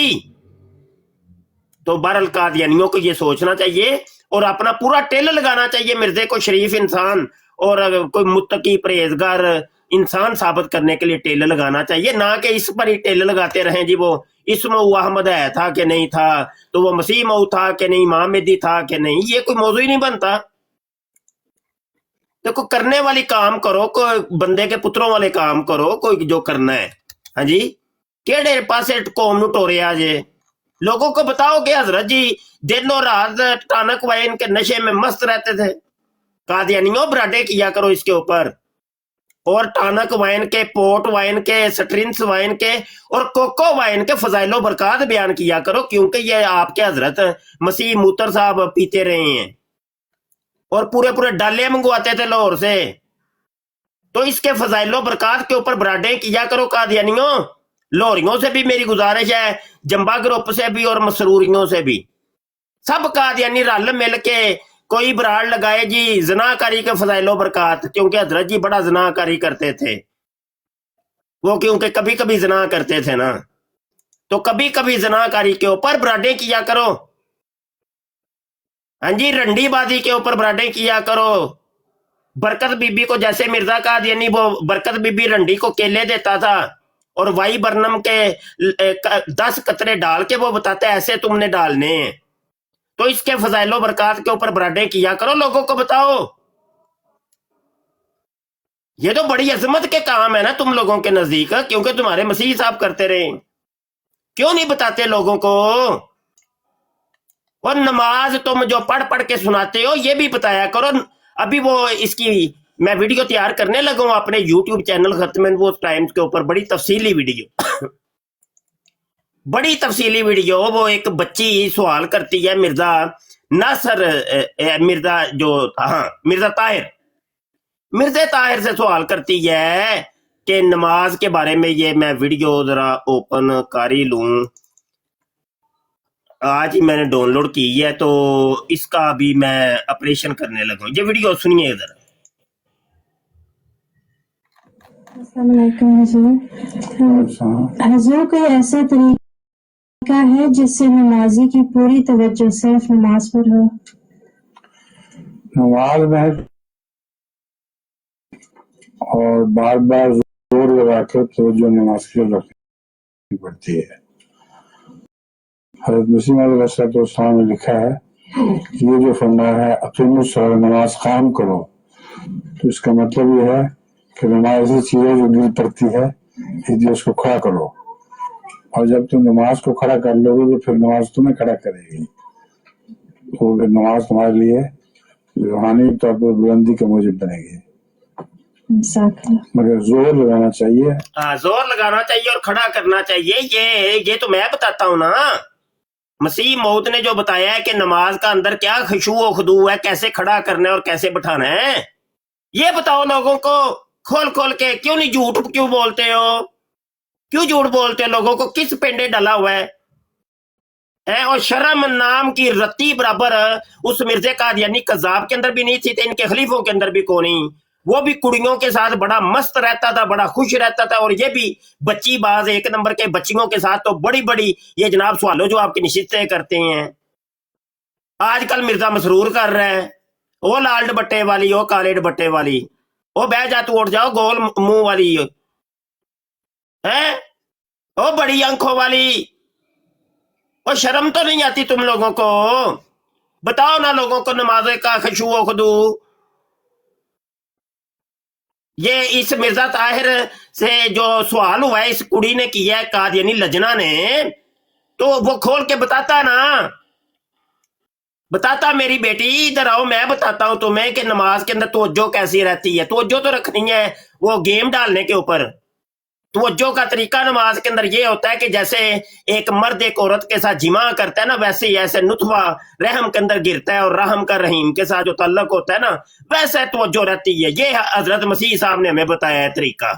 तो बहरहाल कादियानियों को ये सोचना चाहिए और अपना पूरा टेल लगाना चाहिए मिर्जे को शरीफ इंसान और कोई मुत्तकी परहेजगार इंसान साबित करने के लिए टेल लगाना चाहिए, ना कि इस पर ही टेल लगाते रहें जी वो इस्म अहमद है था कि नहीं था, तो वो मसीह मऊ था कि नहीं, इमाम मेहदी था कि नहीं। ये कोई मौजू ही नहीं बनता। देखो करने वाली काम करो, कोई बंदे के पुत्रों वाले काम करो, कोई जो करना है। हाँ जी, केड़े पासे कौम नू टोरिया जे? लोगों को बताओ कि हजरत जी दिन और रात टानक वाइन के नशे में मस्त रहते थे। कादियानियों बराडे किया करो इसके ऊपर, और टानक वाइन के, पोर्ट वाइन के, स्ट्रिंग्स वाइन के और कोको वाइन के फजाइलो बरकत बयान किया करो, क्योंकि ये आपके हजरत मसीह मूतर साहब पीते रहे हैं और पूरे पूरे डाले मंगवाते थे लाहौर से। तो इसके फजाइलो बरकत के ऊपर बराडे किया करो कादियानियों। लाहौरियों से भी मेरी गुजारिश है, जंबा ग्रुप से भी और मसरूरियों से भी, सब कादियानी रल मिल के कोई बराड़ लगाए जी ज़नाकारी के फजाइलो बरकात, क्योंकि हजरत जी बड़ा ज़नाकारी करते थे वो, क्योंकि कभी कभी ज़ना करते थे ना, तो कभी कभी ज़नाकारी के ऊपर बराडें किया करो। हाँ जी, रंडीबाजी के ऊपर बराडें किया करो। बरकत बीबी को जैसे मिर्जा कादियानी वो बरकत बीबी रंडी को केले देता था और वाई बर्नम के 10 कतरे डाल के वो बताते ऐसे तुमने डालने हैं, तो इसके फजाइलो बरकात के ऊपर बराडें किया करो, लोगों को बताओ। ये तो बड़ी अजमत के काम है ना तुम लोगों के नजदीक, क्योंकि तुम्हारे मसीह साहब करते रहे। क्यों नहीं बताते लोगों को? और नमाज तुम जो पढ़ पढ़ के सुनाते हो ये भी बताया करो। अभी वो इसकी मैं वीडियो तैयार करने लगा हूं अपने यूट्यूब चैनल खत्म वो टाइम्स के ऊपर, बड़ी तफसीली वीडियो बड़ी तफसीली वीडियो। वो एक बच्ची सवाल करती है मिर्जा नासर मिर्जा जो हाँ मिर्जा ताहिर से सवाल करती है कि नमाज के बारे में। ये मैं वीडियो जरा ओपन कर ही लूं, आज ही मैंने डाउनलोड की है, तो इसका भी मैं ऑपरेशन करने लगा हूं। ये वीडियो सुनिए इधर। अस्सलाम वालेकुम हुजूर। हुजूर कोई ऐसा तरीका है जिससे नमाजी की पूरी तवज्जो सिर्फ नमाज पर हो? नमाज में और बार बार जोर लगाकर तवज्जो नमाज की ओर रखनी पड़ती है। हज़रत मसीह मौऊद ने लिखा है कि ये जो फरमाया है अक़ीमुस सलाह, नमाज कायम करो, तो इसका मतलब ये है कि नमाज ऐसी चीज है जो गिर पड़ती है, इसलिए उसको खड़ा करो, और जब तुम नमाज को खड़ा कर लोगे तो फिर नमाज तुम्हें खड़ा करेगी। तो फिर नमाज तुम्हारे लिए रूहानी तौर पर बुलंदी का मूजिब बनेगी, मगर जोर लगाना चाहिए। हाँ, जोर लगाना चाहिए और खड़ा करना चाहिए। ये तो मैं बताता हूँ ना, मसीह मौत ने जो बताया है कि नमाज का अंदर क्या खुशू व खुदू है, कैसे खड़ा करना है और कैसे बैठाना है, ये बताओ लोगों को खोल खोल के। क्यों नहीं झूठ क्यों बोलते हो? क्यों झूठ बोलते हो? लोगों को किस पेंडे डाला हुआ है? और शर्म नाम की रत्ती बराबर उस मिर्जे कादियानी कज़ाब के अंदर भी नहीं थी, इनके खलीफों के अंदर भी को नहीं। वो भी कुड़ियों के साथ बड़ा मस्त रहता था, बड़ा खुश रहता था, और ये भी बच्ची बाज एक नंबर के बच्चियों के साथ तो बड़ी बड़ी ये जनाब सवालों जो आपकी नशिस्तें करते हैं। आजकल मिर्जा मसरूर कर रहा है, वो लाल दुपट्टे वाली, वो काले दुपट्टे वाली, वो बह जा तू उठ जाओ गोल मुंह वाली है, वो बड़ी आंखों वाली। वो शर्म तो नहीं आती तुम लोगों को? बताओ ना लोगों को नमाज का खुशू खुदू। ये इस मिर्जा ताहिर से जो सवाल हुआ है इस कुड़ी ने किया है, कादियानी लजना ने, तो वो खोल के बताता ना, बताता मेरी बेटी इधर आओ, मैं बताता हूं तुम्हें कि नमाज के अंदर तवज्जो कैसी रहती है। तवज्जो तो रखनी है वो गेम डालने के ऊपर। तवज्जो का तरीका नमाज के अंदर ये होता है कि जैसे एक मर्द एक औरत के साथ जिमा करता है ना, वैसे ही ऐसे नुतफा रहम के अंदर गिरता है और रहम का रहीम के साथ जो तल्लक होता है ना, वैसे तवज्जो रहती है। ये हजरत मसीह साहब ने हमें बताया है तरीका।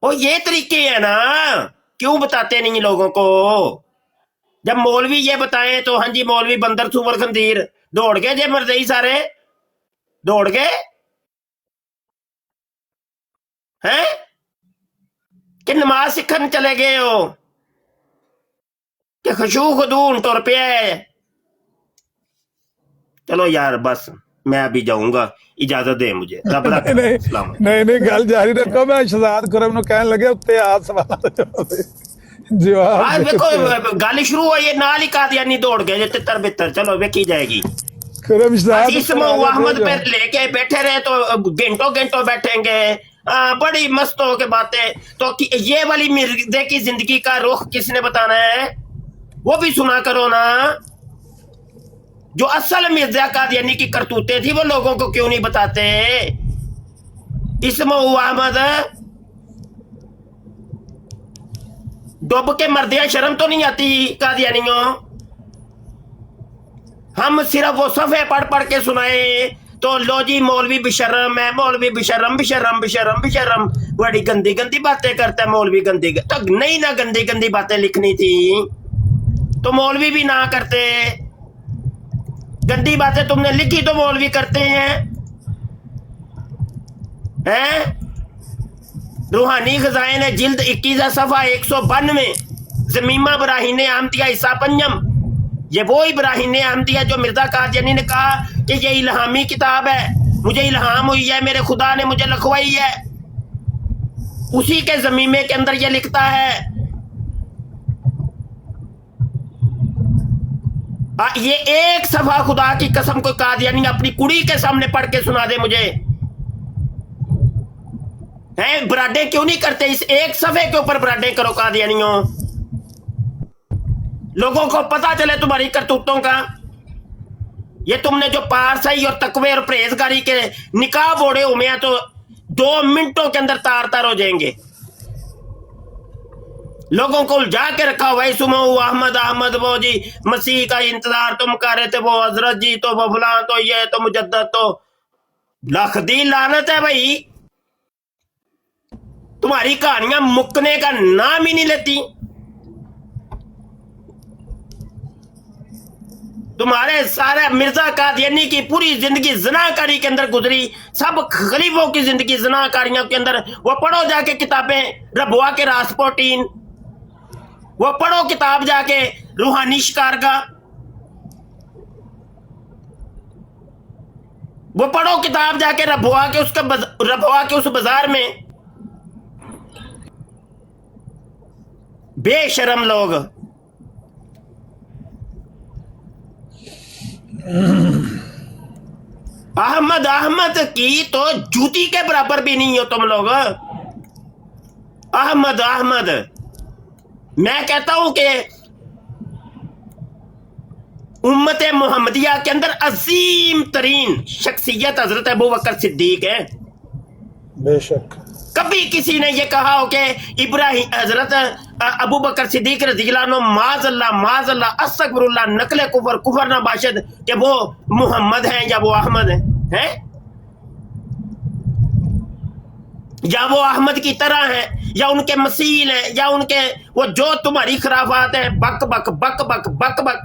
वो ये तरीके है ना, क्यों बताते नहीं लोगों को? जब मौलवी ये बताए तो हाँ जी मौलवी बंदर सुवर खंदीर दौड़ गए, जे मरदई सारे दौड़ गए हैं कि नमाज सीखन चले गए हो कि खुशू खुदून तुर पे है। चलो यार बस मैं अभी जाऊंगा, इजाजत दे मुझे, रब रखा। अस्सलाम वालेकुम। नहीं गल जारी रखो। मैं शहजाद करम नु कहन लगे उत्ते हाथ सवाल जवाब आज देखो गाली शुरू हुई है, नाल ही कादियानी दौड़ गए तितर बितर। चलो वेखी जाएगी। करम शहजाद इस अहमद पे लेके बैठे रहे तो घंटों घंटों बैठेंगे। बड़ी मस्त हो के बातें। तो ये वाली मिर्जे की जिंदगी का रुख किसने बताना है? वो भी सुना करो ना। जो असल मिर्जा कादियानी की करतूतें थी वो लोगों को क्यों नहीं बताते? इसमें अहमद डुब के मर्दिया, शर्म तो नहीं आती कादियानियों? हम सिर्फ वो सफे पढ़ पढ़ के सुनाए तो लो जी मौलवी बेशर्म है, मौलवी बेशर्म बेशर्म बेशर्म बेशर्म। बड़ी गंदी गंदी बातें करता है मौलवी, गंदी तो नहीं ना गंदी गंदी बातें लिखनी थी तो मौलवी भी ना करते, गंदी बातें तुमने लिखी तो मौलवी करते हैं। रूहानी खजाइन है जिल्द 21 सफा 192, ज़मीमा इब्राहीम अहमदिया ईसा पंजम, ये वो इब्राहीम अहमदिया जो मिर्जा कादियानी ने कहा कि ये इल्हामी किताब है, मुझे इल्हाम हुई है, मेरे खुदा ने मुझे लिखवाई है, उसी के ज़मीमे के अंदर ये लिखता है। ये एक सफा खुदा की कसम को कादियानी अपनी कुड़ी के सामने पढ़ के सुना दे मुझे। हैं बराडे क्यों नहीं करते? इस एक सफे के ऊपर बराडे करो कादियानियों, लोगों को पता चले तुम्हारी करतूतों का। ये तुमने जो पारसाई और तकवे और परहेजगारी के निकाह बोड़े हुए हैं तो 2 मिनटों के अंदर तार तार हो जाएंगे। लोगों को उलझा के रखा हुआ है, सुनो अहमद अहमद वो जी मसीह का इंतजार तुम कर रहे थे, वो हजरत जी तो वो फलां तो ये तो मुजद्दद तो लख दी लानत है भाई, तुम्हारी कहानियां मुकने का नाम ही नहीं लेती। तुम्हारे सारे मिर्जा कादियानी की पूरी जिंदगी ज़िनाकारी के अंदर गुजरी, सब खलीफों की जिंदगी ज़िनाकारियों के अंदर। वो पढ़ो जाके किताबें रबुआ के रासपोटीन, वो पढ़ो किताब जाके रूहानी शिकारगाह, वो पढ़ो किताब जाके रबुआ के उस बाजार में। बेशरम लोग। अहमद की तो जूती के बराबर भी नहीं हो तुम लोग। अहमद मैं कहता हूं कि उम्मत मुहम्मदिया के अंदर अजीम तरीन शख्सियत हजरत अबू बकर सिद्दीक है। बेशक कभी किसी ने ये कहा हो कि इब्राहिम हजरत अबू बकर सिद्दीक रज़ियल्लाहु अन्हु माज़अल्लाह अस्तगफिरुल्लाह नकले कुफर ना बाशद कि वो मोहम्मद हैं या वो अहमद हैं, या वो अहमद की तरह हैं या उनके मसील हैं या उनके वो जो तुम्हारी खराफात है बक बक बक बक बक बक।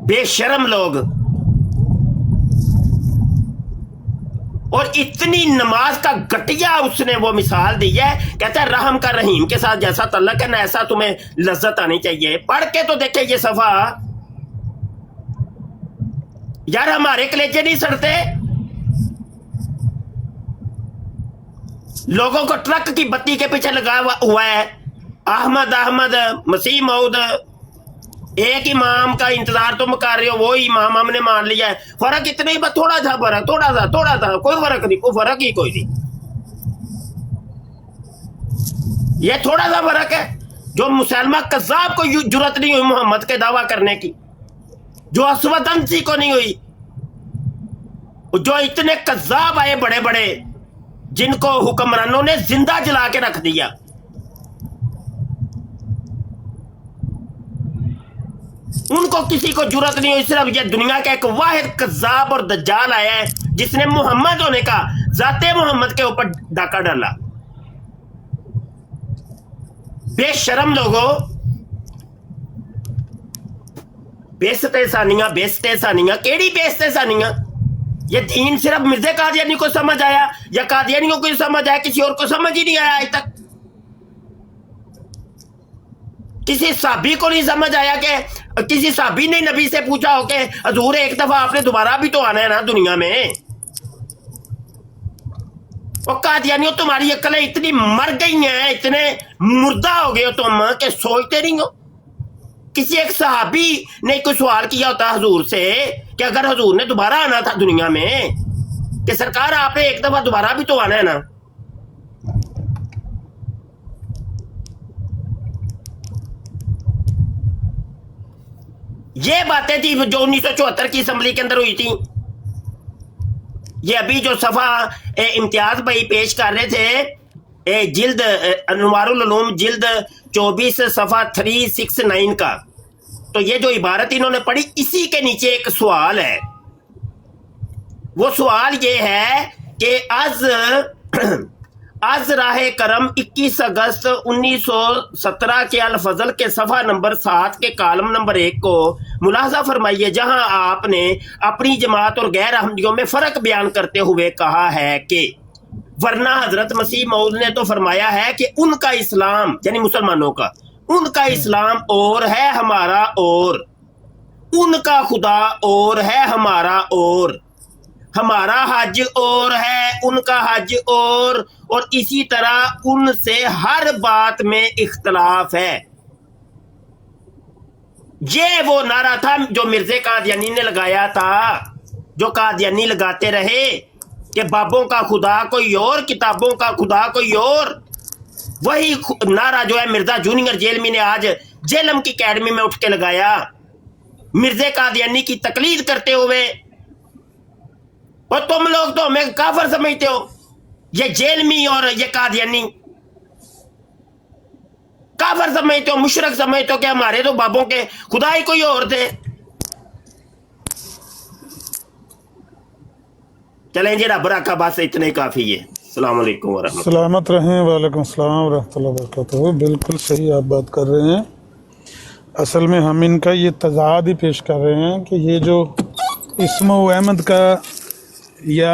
बेशरम लोग। और इतनी नमाज का घटिया उसने वो मिसाल दी है, कहता है रहम का रहीम के साथ जैसा तल्लक है ना ऐसा तुम्हें लज्जत आनी चाहिए। पढ़ के तो देखे ये सफा यार, हमारे कलेजे नहीं सड़ते। लोगों को ट्रक की बत्ती के पीछे लगा हुआ है। अहमद मसीह मऊद, एक इमाम का इंतजार तुम कर रहे हो, वो इमाम हमने मान लिया है। फर्क इतना ही, बस थोड़ा सा फर्क, थोड़ा सा, कोई फर्क नहीं, कोई फर्क ही कोई नहीं। ये थोड़ा सा फर्क है जो मुसलमान कज़्ज़ाब को जुर्रत नहीं हुई मोहम्मद के दावा करने की, जो अस्वद अंसी को नहीं हुई, जो इतने कज़्ज़ाब आए बड़े बड़े जिनको हुक्मरानों ने जिंदा जला के रख दिया। उनको किसी को जुर्रत नहीं हुई। सिर्फ ये दुनिया का एक वाहिद कज़्ज़ाब और दज्जाल आया है जिसने मोहम्मद होने का, ज़ाते मोहम्मद के ऊपर डाका डाला। बेशरम लोगों, बेइज्जते सानियां केड़ी बेइज्जते सानियां। ये दीन सिर्फ मिर्ज़ा कादियानी को समझ आया या कादियानियों को समझ आया, किसी और को समझ ही नहीं आया आज तक। किसी साहबी को नहीं समझ आया कि किसी साहबी ने नबी से पूछा हो कि हजूर एक दफा आपने दोबारा भी तो आना है ना दुनिया में। और कादियानियों, तुम्हारी अक्लें इतनी मर गई हैं, इतने मुर्दा हो गए हो तुम कि सोचते नहीं हो। किसी एक सहाबी ने कोई सवाल किया होता हजूर से कि अगर हजूर ने दोबारा आना था दुनिया में, कि सरकार आपने एक दफा दोबारा भी तो आना है ना। ये बातें थी जो 1974 की असेंबली के अंदर हुई थी। ये अभी जो सफा इम्तियाज भाई पेश कर रहे थे, जिल्द अनवारुल उलूम जिल्द 24 सफा 369 का, तो ये जो इबारत इन्होंने पढ़ी इसी के नीचे एक सवाल है। वो सवाल ये है کہ از راہ کرم 21 اگست 1917 کے الفضل کے صفحہ نمبر 7 کے کالم نمبر 1 کو ملاحظہ فرمائیے، جہاں آپ نے اپنی جماعت اور غیر احمدیوں میں فرق بیان کرتے ہوئے کہا ہے کہ ورنہ حضرت مسیح موعود نے تو فرمایا ہے کہ ان کا اسلام، یعنی مسلمانوں کا، ان کا اسلام اور ہے ہمارا اور، ان کا خدا اور ہے ہمارا اور، ہمارا حج اور ہے ان کا حج اور اسی طرح ان سے ہر بات میں اختلاف ہے۔ یہ وہ نعرہ تھا جو مرزا قادیانی نے لگایا تھا، جو قادیانی لگاتے رہے کہ بابوں کا خدا کوئی اور، کتابوں کا خدا کوئی اور۔ وہی نعرہ جو ہے مرزا جونیئر جیلمی نے آج جیلم کی اکیڈمی میں اٹھ کے لگایا، مرزا قادیانی کی تقلید کرتے ہوئے۔ اور تم لوگ تو ہمیں کافر سمجھتے ہو، یہ جیلمی اور یہ قادیانی کافر سمجھتے ہو، مشرک سمجھتے ہو کہ ہمارے تو بابوں کے خدا ہی کوئی اور تھے۔ چلیں جی، رب رکھا، بس اتنا ہی کافی ہے۔ السلام علیکم ورحمۃ اللہ۔ سلامت رہیں، وعلیکم السلام ورحمۃ اللہ وبرکاتہ۔ بالکل صحیح آپ بات کر رہے ہیں۔ اصل میں ہم ان کا یہ تضاد ہی پیش کر رہے ہیں کہ یہ جو اسم و احمد کا یا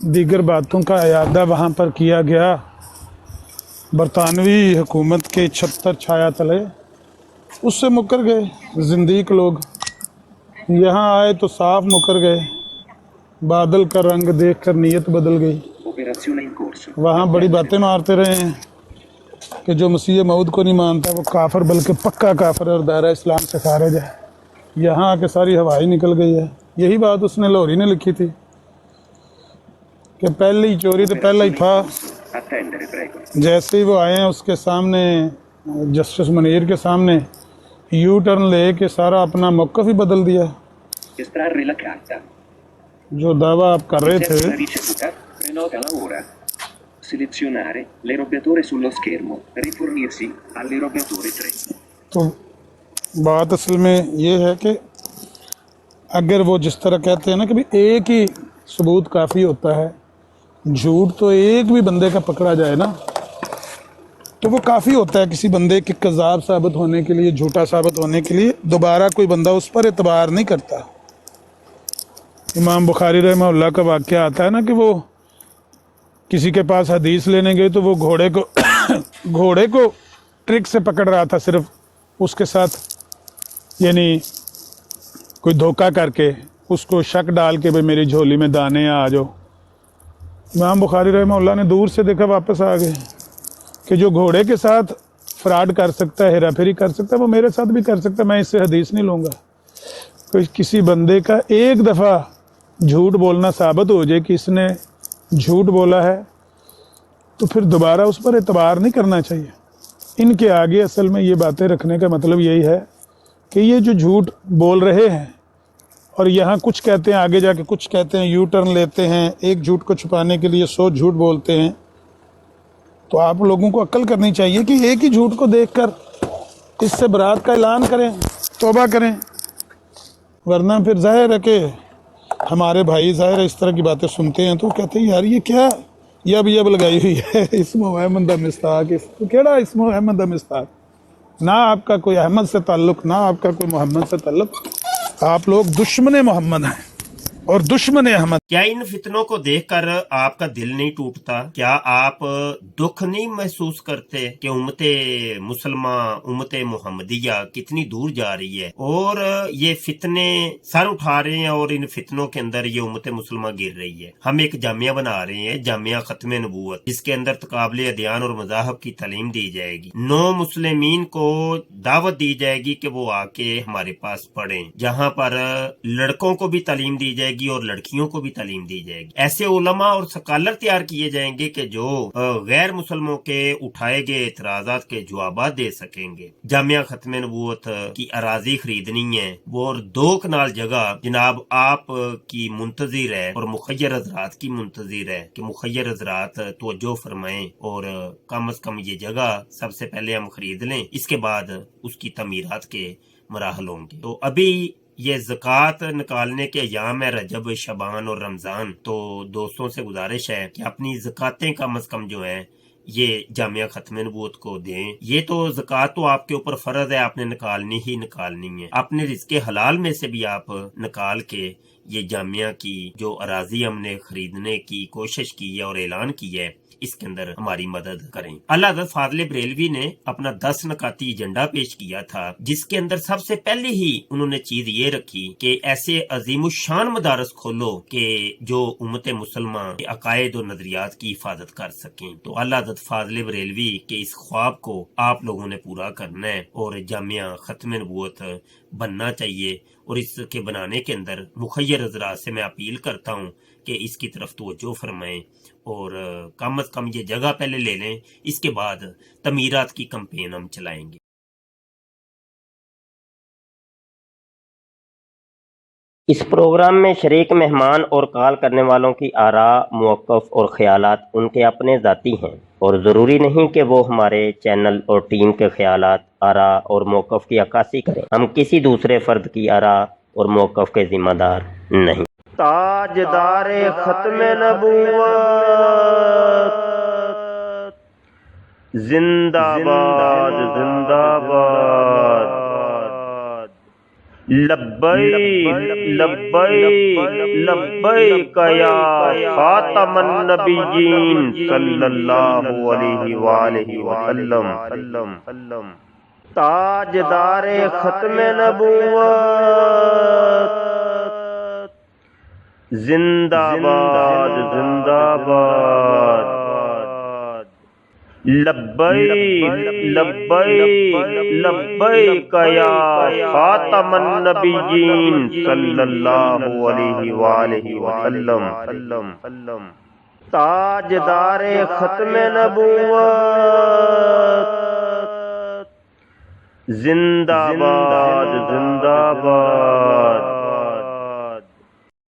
دیگر باتوں کا اعادہ وہاں پر کیا گیا برطانوی حکومت کے چھتر چھایا تلے، اس سے مکر گئے زندیق لوگ۔ یہاں آئے تو صاف مکر گئے، بادل کا رنگ دیکھ کر نیت بدل گئی۔ وہاں بڑی باتیں مارتے رہے ہیں کہ جو مسیح موعود کو نہیں مانتا وہ کافر، بلکہ پکا کافر اور دائرہ اسلام سے خارج ہے۔ یہاں آ کے ساری ہوائی نکل گئی ہے۔ یہی بات اس نے لاہوری نے لکھی تھی کہ پہلی چوری تو پہلا ہی تھا۔ جیسے ہی وہ آئے ہیں اس کے سامنے، جسٹس منیر کے سامنے یو ٹرن لے کے سارا اپنا موقف ہی بدل دیا۔ جو دعویٰ آپ کر رہے تھے، selezionare l'erogatore sullo schermo, rifornirsi all'erogatore 3. تو بات اصل میں یہ ہے کہ اگر وہ جس طرح کہتے ہیں نا کہ بھی ایک ہی ثبوت کافی ہوتا ہے، جھوٹ تو ایک بھی بندے کا پکڑا جائے نا تو وہ کافی ہوتا ہے کسی بندے کے کذاب ثابت ہونے کے لیے، جھوٹا ثابت ہونے کے لیے۔ دوبارہ کوئی بندہ اس پر اعتبار نہیں کرتا۔ امام بخاری رحمہ اللہ کا واقعہ آتا ہے نا کہ وہ کسی کے پاس حدیث لینے گئے تو وہ گھوڑے کو ٹرک سے پکڑ رہا تھا، صرف اس کے ساتھ یعنی کوئی دھوکہ کر کے اس کو شک ڈال کے بھئی میری جھولی میں دانے آ جاؤ۔ امام بخاری رحمہ اللہ نے دور سے دیکھا، واپس آ گئے کہ جو گھوڑے کے ساتھ فراڈ کر سکتا ہے، ہیرا پھیری کر سکتا ہے، وہ میرے ساتھ بھی کر سکتا ہے، میں اس سے حدیث نہیں لوں گا۔ کوئی کسی بندے کا ایک دفعہ جھوٹ بولنا ثابت ہو جائے کہ اس نے جھوٹ بولا ہے تو پھر دوبارہ اس پر اعتبار نہیں کرنا چاہیے۔ ان کے آگے اصل میں یہ باتیں رکھنے کا مطلب یہی ہے کہ یہ جو جھوٹ بول رہے ہیں اور یہاں کچھ کہتے ہیں، آگے جا کے کچھ کہتے ہیں، یو ٹرن لیتے ہیں، ایک جھوٹ کو چھپانے کے لیے 100 جھوٹ بولتے ہیں، تو آپ لوگوں کو عقل کرنی چاہیے کہ ایک ہی جھوٹ کو دیکھ کر اس سے برات کا اعلان کریں، توبہ کریں، ورنہ پھر ظاہر ہے کہ ہمارے بھائی ظاہر ہے اس طرح کی باتیں سنتے ہیں تو کہتے ہیں یار یہ کیا یب لگائی ہوئی ہے، اسم و احمد دا مستاق، کیڑا اسم و احمد دا مستاق؟ نہ آپ کا کوئی احمد سے تعلق، نہ آپ کا کوئی محمد سے تعلق، آپ لوگ دشمن محمد ہیں اور دشمن احمد۔ کیا ان فتنوں کو دیکھ کر آپ کا دل نہیں ٹوٹتا؟ کیا آپ دکھ نہیں محسوس کرتے کہ امت مسلمہ، امت محمدیہ کتنی دور جا رہی ہے اور یہ فتنے سر اٹھا رہے ہیں اور ان فتنوں کے اندر یہ امت مسلمہ گر رہی ہے؟ ہم ایک جامعہ بنا رہے ہیں، جامعہ ختم نبوت، جس کے اندر تقابل ادیان اور مذاہب کی تعلیم دی جائے گی۔ نو مسلمین کو دعوت دی جائے گی کہ وہ آ کے ہمارے پاس پڑھیں، جہاں پر لڑکوں کو بھی تعلیم دی جائے گی اور لڑکیوں کو بھی تعلیم دی جائے گی۔ ایسے علماء اور سکالر تیار کیے جائیں گے کہ جو غیر مسلموں کے اٹھائے گئے اعتراضات کے جوابات دے سکیں گے۔ جامعہ ختم نبوت کی اراضی خریدنی ہے، وہ اور 2 کنال جگہ جناب آپ کی منتظر ہے اور مخیر حضرات کی منتظر ہے کہ مخیر حضرات توجہ فرمائیں اور کم از کم یہ جگہ سب سے پہلے ہم خرید لیں، اس کے بعد اس کی تعمیرات کے مراحل ہوں گے۔ تو ابھی یہ زکوٰۃ نکالنے کے ایام ہے رجب، شعبان اور رمضان، تو دوستوں سے گزارش ہے کہ اپنی زکوٰتیں کم از کم جو ہیں یہ جامعہ ختم نبوت کو دیں۔ یہ تو زکوٰۃ تو آپ کے اوپر فرض ہے، آپ نے نکالنی ہی نکالنی ہے۔ اپنے رزق حلال میں سے بھی آپ نکال کے یہ جامعہ کی جو اراضی ہم نے خریدنے کی کوشش کی ہے اور اعلان کی ہے، اس کے اندر ہماری مدد کریں۔ اللہ حضرت فاضل بریلوی نے اپنا 10 نکاتی ایجنڈا پیش کیا تھا، جس کے اندر سب سے پہلے ہی انہوں نے چیز یہ رکھی کہ ایسے عظیم الشان مدارس کھولو کہ جو امت مسلمہ کے عقائد و نظریات کی حفاظت کر سکیں۔ تو اللہ حضرت فاضل بریلوی کے اس خواب کو آپ لوگوں نے پورا کرنا ہے اور جامعہ ختم نبوت بننا چاہیے، اور اس کے بنانے کے اندر مخیر حضرات سے میں اپیل کرتا ہوں کہ اس کی طرف توجہ فرمائیں اور کم از کم یہ جگہ پہلے لے لیں، اس کے بعد تعمیرات کی کمپین ہم چلائیں گے۔ اس پروگرام میں شریک مہمان اور کال کرنے والوں کی آراء، موقف اور خیالات ان کے اپنے ذاتی ہیں، اور ضروری نہیں کہ وہ ہمارے چینل اور ٹیم کے خیالات، آراء اور موقف کی عکاسی کریں۔ ہم کسی دوسرے فرد کی آراء اور موقف کے ذمہ دار نہیں۔ تاجدار ختم نبوت زندہ باد، زندہ باد، لبیک لبیک لبیک یا خاتم النبیین صلی اللہ علیہ وآلہ وسلم۔ تاجدار ختم نبوت زندہ باد، زندہ باد، لبیک لبیک لبیک یا خاتم النبیین صلی اللہ علیہ وآلہ وسلم۔ تاجدار ختم نبوت زندہ باد، زندہ باد،